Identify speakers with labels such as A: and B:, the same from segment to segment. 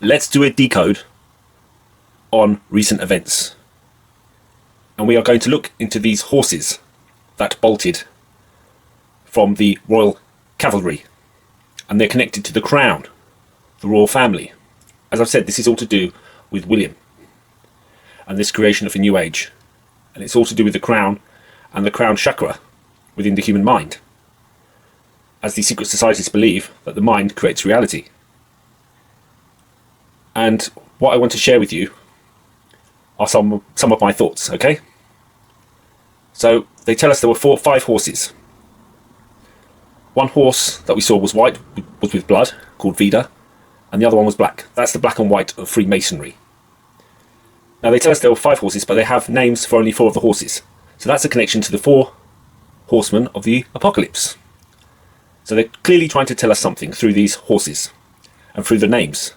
A: Let's do a decode on recent events. And we are going to look into these horses that bolted from the royal cavalry. And they're connected to the crown, the royal family. As I've said, this is all to do with William and this creation of a new age. And it's all to do with the crown and the crown chakra within the human mind, as these secret societies believe that the mind creates reality. And what I want to share with you are some of my thoughts, okay? So they tell us there were five horses. One horse that we saw was white, was with blood, called Vida, and the other one was black. That's the black and white of Freemasonry. Now they tell us there were 5 horses, but they have names for only 4 of the horses. So that's a connection to the 4 horsemen of the apocalypse. So they're clearly trying to tell us something through these horses and through the names.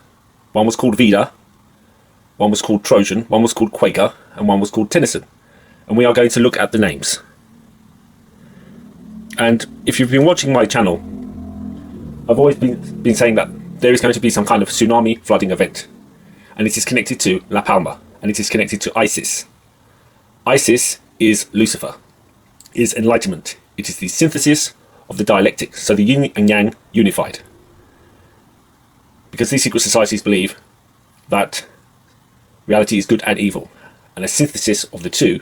A: One was called Vida, one was called Trojan, one was called Quaker, and one was called Tennyson. And we are going to look at the names. And if you've been watching my channel, I've always been saying that there is going to be some kind of tsunami flooding event. And it is connected to La Palma, and it is connected to Isis. Isis is Lucifer, is enlightenment. It is the synthesis of the dialectic, so the yin and yang unified. Because these secret societies believe that reality is good and evil, and a synthesis of the two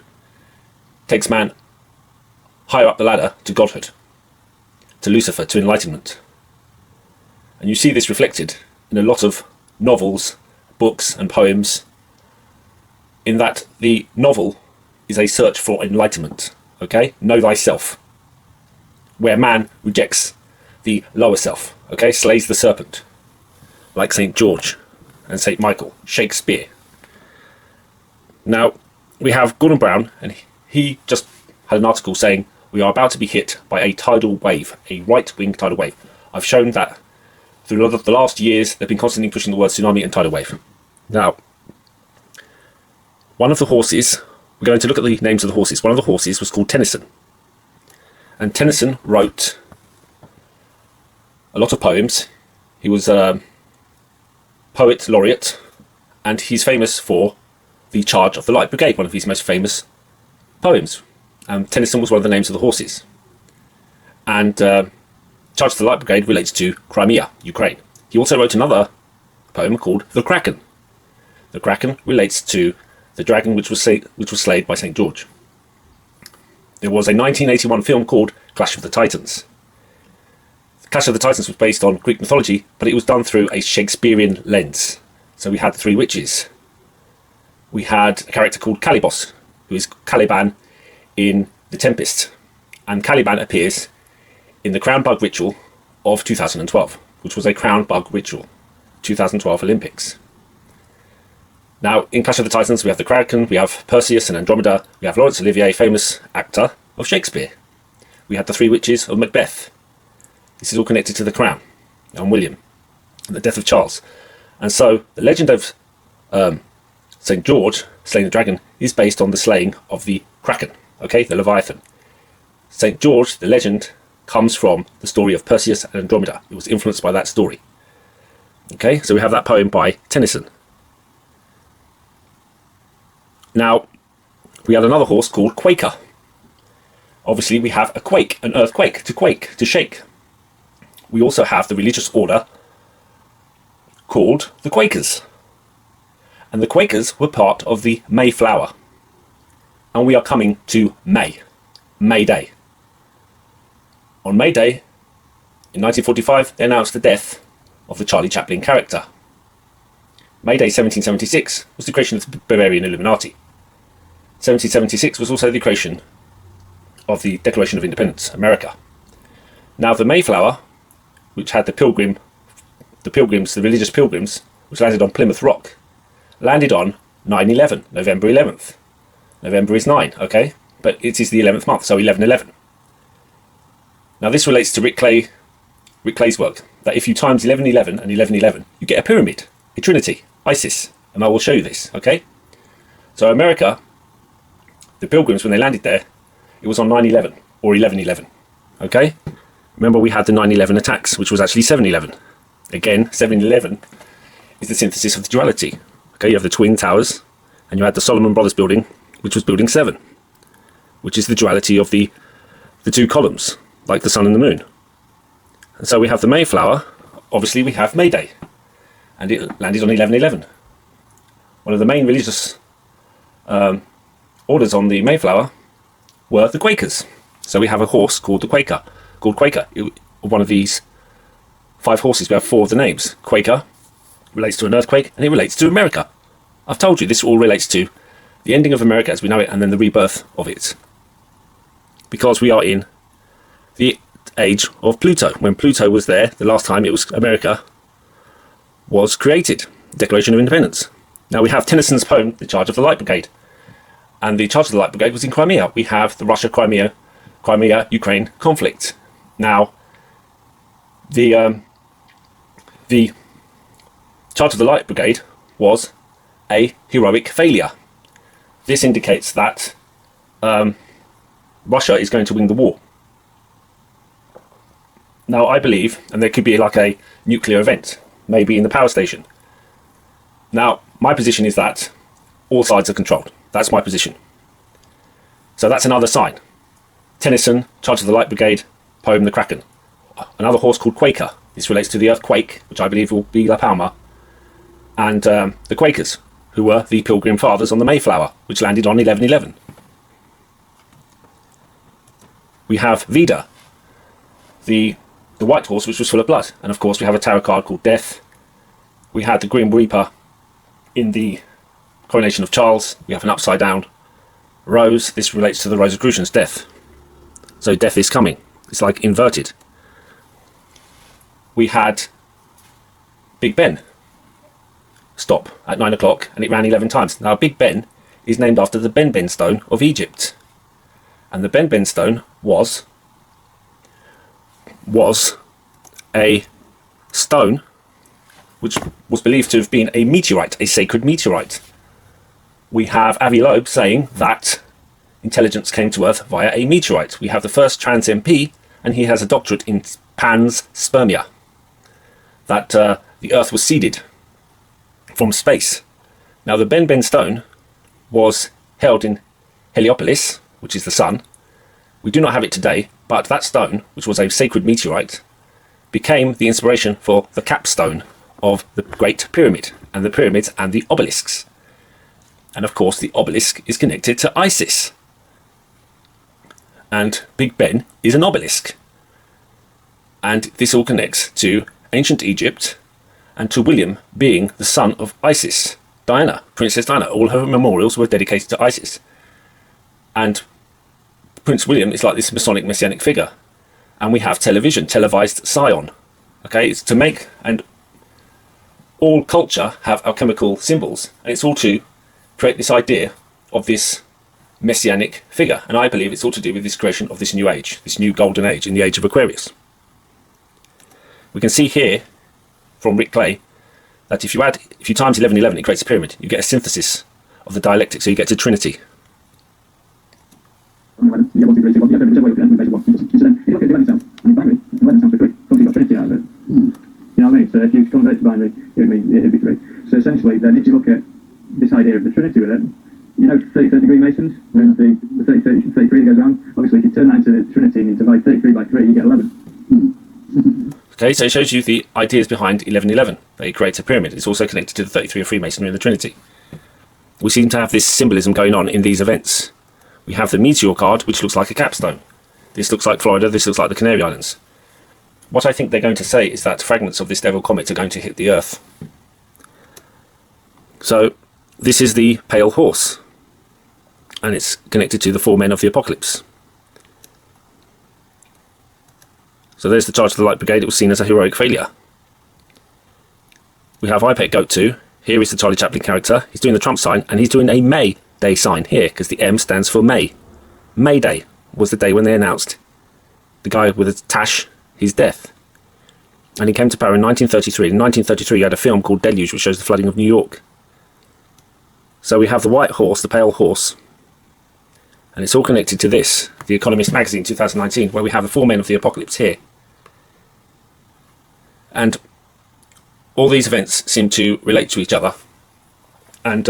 A: takes man higher up the ladder to godhood, to Lucifer, to enlightenment. And you see this reflected in a lot of novels, books and poems, in that the novel is a search for enlightenment, okay? Know thyself, where man rejects the lower self, okay? Slays the serpent, like St. George and St. Michael, Shakespeare. Now, we have Gordon Brown, and he just had an article saying we are about to be hit by a tidal wave, a right-wing tidal wave. I've shown that through the last years, they've been constantly pushing the word tsunami and tidal wave. Now, one of the horses, we're going to look at the names of the horses. One of the horses was called Tennyson. And Tennyson wrote a lot of poems. He was a poet laureate, and he's famous for The Charge of the Light Brigade, one of his most famous poems. And Tennyson was one of the names of the horses. And Charge of the Light Brigade relates to Crimea, Ukraine. He also wrote another poem called The Kraken. The Kraken relates to the dragon which was slayed by St. George. There was a 1981 film called Clash of the Titans. Clash of the Titans was based on Greek mythology, but it was done through a Shakespearean lens. So we had 3 witches. We had a character called Calibos, who is Caliban in The Tempest. And Caliban appears in the Crown Bug Ritual of 2012, which was a Crown Bug Ritual, 2012 Olympics. Now, in Clash of the Titans, we have the Kraken, we have Perseus and Andromeda, we have Laurence Olivier, famous actor of Shakespeare. We had the 3 witches of Macbeth. This is all connected to the crown and William and the death of Charles. And so the legend of St. George slaying the dragon is based on the slaying of the Kraken, okay, the Leviathan. St. George, the legend, comes from the story of Perseus and Andromeda. It was influenced by that story. Okay, so we have that poem by Tennyson. Now, we had another horse called Quaker. Obviously, we have a quake, an earthquake, to shake. We also have the religious order called the Quakers. And the Quakers were part of the Mayflower. And we are coming to May Day. On May Day, in 1945, they announced the death of the Charlie Chaplin character. May Day 1776 was the creation of the Bavarian Illuminati. 1776 was also the creation of the Declaration of Independence, America. Now the Mayflower, which had the religious pilgrims, which landed on Plymouth Rock, landed on 9/11, November 11th. November is 9, okay? But it is the 11th month, so 11/11. Now this relates to Rick Clay's work, that if you times 11/11 and 11/11, you get a pyramid, a trinity, Isis, and I will show you this, okay? So America, the pilgrims, when they landed there, it was on 9/11 or 11/11, okay? Remember we had the 9/11 attacks, which was actually 7/11. Again, 7/11 is the synthesis of the duality. Okay, you have the Twin Towers, and you had the Solomon Brothers building, which was building 7, which is the duality of the two columns, like the sun and the moon. And so we have the Mayflower. Obviously we have May Day, and it landed on 11/11. One of the main religious orders on the Mayflower were the Quakers. So we have a horse called Quaker. One of these 5 horses, we have 4 of the names. Quaker relates to an earthquake, and it relates to America. I've told you this all relates to the ending of America as we know it, and then the rebirth of it. Because we are in the age of Pluto. When Pluto was there, the last time it was America was created. Declaration of Independence. Now we have Tennyson's poem, The Charge of the Light Brigade. And the Charge of the Light Brigade was in Crimea. We have the Russia-Crimea-Ukraine conflict. Now, the Charge of the Light Brigade was a heroic failure. This indicates that Russia is going to win the war. Now I believe, and there could be like a nuclear event, maybe in the power station. Now my position is that all sides are controlled. That's my position. So that's another sign. Tennyson, Charge of the Light Brigade, poem The Kraken. Another horse called Quaker. This relates to the earthquake, which I believe will be La Palma. And the Quakers, who were the Pilgrim Fathers on the Mayflower, which landed on 11/11. We have Vida, the white horse, which was full of blood. And of course we have a tarot card called Death. We had the Grim Reaper in the coronation of Charles. We have an upside down rose. This relates to the Rosicrucians' death. So death is coming. It's like inverted. We had Big Ben stop at 9 o'clock, and it ran 11 times. Now Big Ben is named after the Ben stone of Egypt. And the Ben stone was a stone which was believed to have been a meteorite, a sacred meteorite. We have Avi Loeb saying that intelligence came to Earth via a meteorite. We have the first trans MP, and he has a doctorate in panspermia, that the Earth was seeded from space. Now the Ben stone was held in Heliopolis, which is the sun. We do not have it today, but that stone, which was a sacred meteorite, became the inspiration for the capstone of the Great Pyramid, and the pyramids and the obelisks. And of course the obelisk is connected to Isis. And Big Ben is an obelisk. And this all connects to ancient Egypt and to William being the son of Isis. Diana, Princess Diana, all her memorials were dedicated to Isis. And Prince William is like this Masonic messianic figure. And we have television, televised Sion. Okay, it's to make, and all culture have alchemical symbols. And it's all to create this idea of this messianic figure. And I believe it's all to do with this creation of this new age, this new golden age in the age of Aquarius. We can see here from Rick Clay that if you times 11/11, it creates a pyramid. You get a synthesis of the dialectic, so you get to Trinity.
B: You know what I mean? So if you convert to binary, it'd be 3. So essentially, then if you look at this idea of the Trinity with it, you know 33rd degree Masons, when the 33 goes around, obviously if you turn that into the Trinity and you divide 33 by 3, you get 11.
A: Okay, so it shows you the ideas behind 11/11. They create a pyramid. It's also connected to the 33 of Freemasonry and the Trinity. We seem to have this symbolism going on in these events. We have the meteor card, which looks like a capstone. This looks like Florida, this looks like the Canary Islands. What I think they're going to say is that fragments of this devil comet are going to hit the Earth. So this is the pale horse, and it's connected to the 4 men of the apocalypse. So there's the Charge of the Light Brigade. It was seen as a heroic failure. We have IPEC Goat 2. Here is the Charlie Chaplin character. He's doing the Trump sign, and he's doing a May Day sign here, because the M stands for May. May Day was the day when they announced the guy with a tash, his death. And he came to power in 1933. In 1933 he had a film called Deluge, which shows the flooding of New York. So we have the white horse, the pale horse, and it's all connected to this, The Economist magazine 2019, where we have the 4 men of the apocalypse here. And all these events seem to relate to each other. And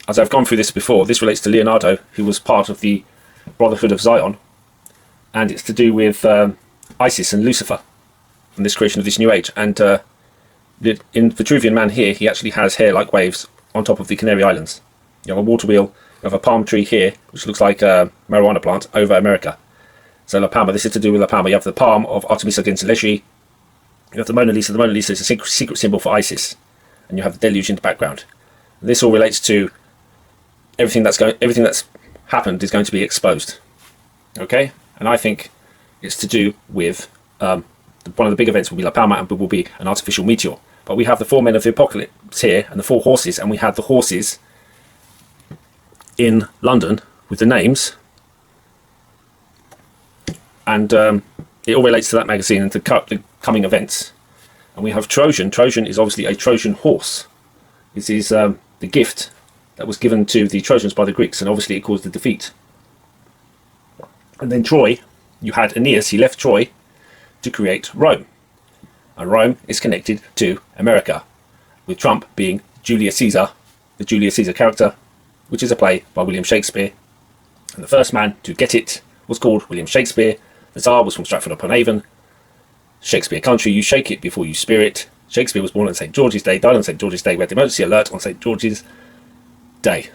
A: as I've gone through this before, this relates to Leonardo, who was part of the Brotherhood of Zion, and it's to do with Isis and Lucifer and this creation of this new age. And in Vitruvian Man here, he actually has hair like waves on top of the Canary Islands. You have a water wheel, you have a palm tree here, which looks like a marijuana plant over America. So La Palma, this is to do with La Palma. You have the palm of Artemisa Gentileschi. You have the Mona Lisa. The Mona Lisa is a secret symbol for Isis, and you have the deluge in the background. And this all relates to everything that's happened is going to be exposed. Okay, and I think it's to do with one of the big events will be La Palma, and will be an artificial meteor. But we have the 4 men of the apocalypse here, and the 4 horses, and we have the horses in London with the names, and it all relates to that magazine and the coming events. And we have Trojan. Trojan is obviously a Trojan horse. This is the gift that was given to the Trojans by the Greeks, and obviously it caused the defeat. And then Troy, you had Aeneas. He left Troy to create Rome, and Rome is connected to America, with Trump being Julius Caesar, the Julius Caesar character, which is a play by William Shakespeare. And the first man to get it was called William Shakespeare. The Tsar was from Stratford-upon-Avon. Shakespeare country, you shake it before you spear it. Shakespeare was born on St. George's Day, died on St. George's Day. We had the emergency alert on St. George's Day.